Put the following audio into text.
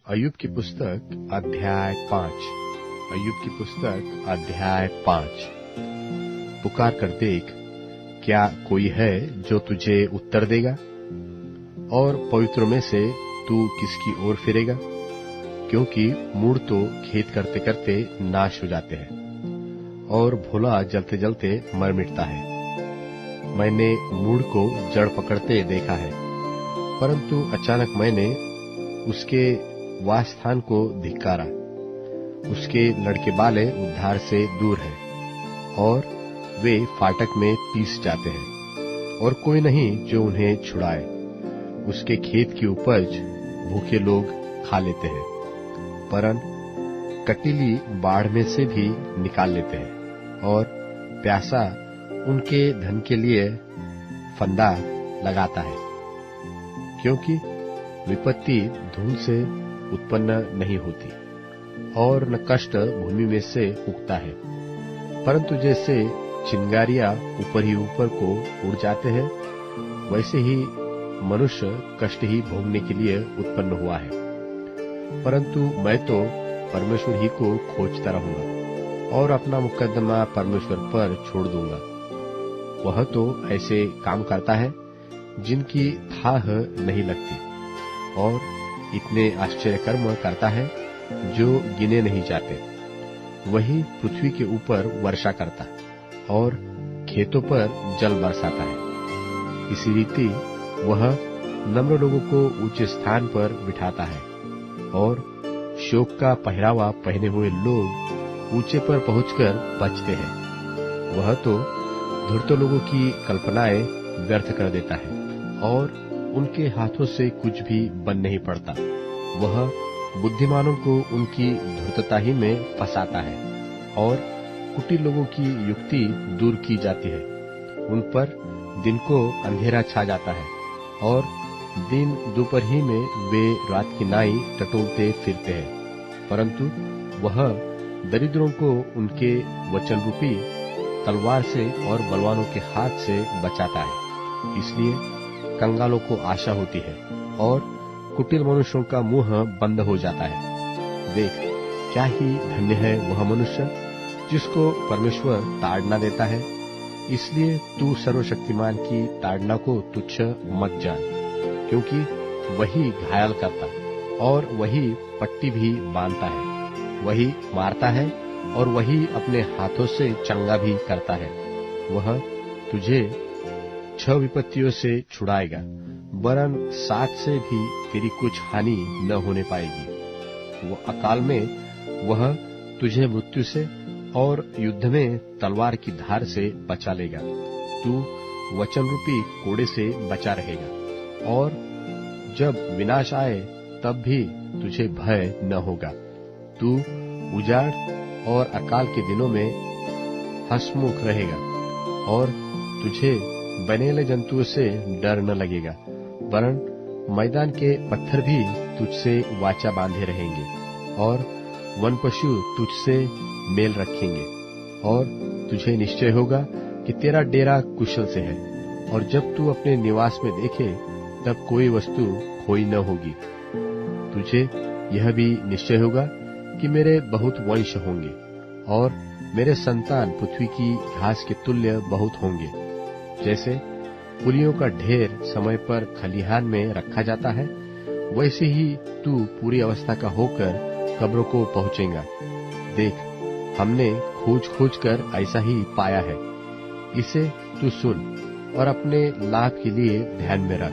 अय्यूब की पुस्तक अध्याय 5। अय्यूब की पुस्तक अध्याय 5। पुकार कर देख, क्या कोई है जो तुझे उत्तर देगा? और पवित्रों में से तू किसकी ओर फिरेगा? क्योंकि मूढ़ तो खेत करते करते नाश हो जाते हैं और भोला जलते जलते मर मिटता है। मैंने मूढ़ को जड़ पकड़ते देखा है, परंतु अचानक मैंने उसके वासस्थान को धिक्कारा। उसके लड़के बाले उद्धार से दूर हैं और वे फाटक में पीस जाते हैं और कोई नहीं जो उन्हें छुड़ाए। उसके खेत की उपज भूखे लोग खा लेते हैं, परन कटीली बाढ़ में से भी निकाल लेते हैं और प्यासा उनके धन के लिए फंदा लगाता है। क्योंकि विपत्ति धूल से उत्पन्न नहीं होती और न कष्ट भूमि में से उगता है, परंतु जैसे चिंगारियां ऊपर ही ऊपर को उड़ जाते हैं, वैसे ही मनुष्य कष्ट ही भोगने के लिए उत्पन्न हुआ है। परंतु मैं तो परमेश्वर ही को खोजता रहूंगा और अपना मुकदमा परमेश्वर पर छोड़ दूंगा। वह तो ऐसे काम करता है जिनकी थाह नहीं लगती और इतने आश्चर्य कर्म करता है जो गिने नहीं जाते। वही पृथ्वी के ऊपर वर्षा करता और खेतों पर जल बरसाता है। इसी रीति वह नम्र लोगों को ऊंचे स्थान पर बिठाता है और शोक का पहरावा पहने हुए लोग ऊंचे पर पहुंचकर बचते हैं। वह तो धूर्त लोगों की कल्पनाएं व्यर्थ कर देता है और उनके हाथों से कुछ भी बन नहीं पड़ता। वह बुद्धिमानों को उनकी धूर्तता ही में फंसाता है और कुटिल लोगों की युक्ति दूर की जाती है। उन पर दिन को अंधेरा छा जाता है और दिन दोपहर ही में वे रात की नाई टटोलते फिरते हैं। परंतु वह दरिद्रों को उनके वचन रूपी तलवार से और बलवानों के हाथ से बचाता है। इसलिए कंगालों को आशा होती है और कुटिल मनुष्यों का मुंह बंद हो जाता है। देख, क्या ही धन्य है वह मनुष्य जिसको परमेश्वर ताड़ना देता है। इसलिए तू सर्वशक्तिमान की ताड़ना को तुच्छ मत जान, क्योंकि वही घायल करता और वही पट्टी भी बांधता है, वही मारता है और वही अपने हाथों से चंगा भी करता है। वह तुझे 6 विपत्तियों से छुड़ाएगा, वरन 7 से भी तेरी कुछ हानि न होने पाएगी। वो अकाल में वह तुझे मृत्यु से और युद्ध में तलवार की धार से बचा लेगा। तू वचन रूपी कोड़े से बचा रहेगा और जब विनाश आए तब भी तुझे भय न होगा। तू उजाड़ और अकाल के दिनों में हंसमुख रहेगा और तुझे बनेले जंतुओं से डर न लगेगा, वरन मैदान के पत्थर भी तुझसे वाचा बांधे रहेंगे और वन पशु तुझसे मेल रखेंगे। और तुझे निश्चय होगा कि तेरा डेरा कुशल से है और जब तू अपने निवास में देखे तब कोई वस्तु खोई न होगी। तुझे यह भी निश्चय होगा कि मेरे बहुत वंश होंगे और मेरे संतान पृथ्वी की घास के तुल्य बहुत होंगे। जैसे पुलियों का ढेर समय पर खलिहान में रखा जाता है, वैसे ही तू पूरी अवस्था का होकर कब्रों को पहुंचेगा। देख, हमने खोज खोज कर ऐसा ही पाया है। इसे तू सुन और अपने लाभ के लिए ध्यान में रख।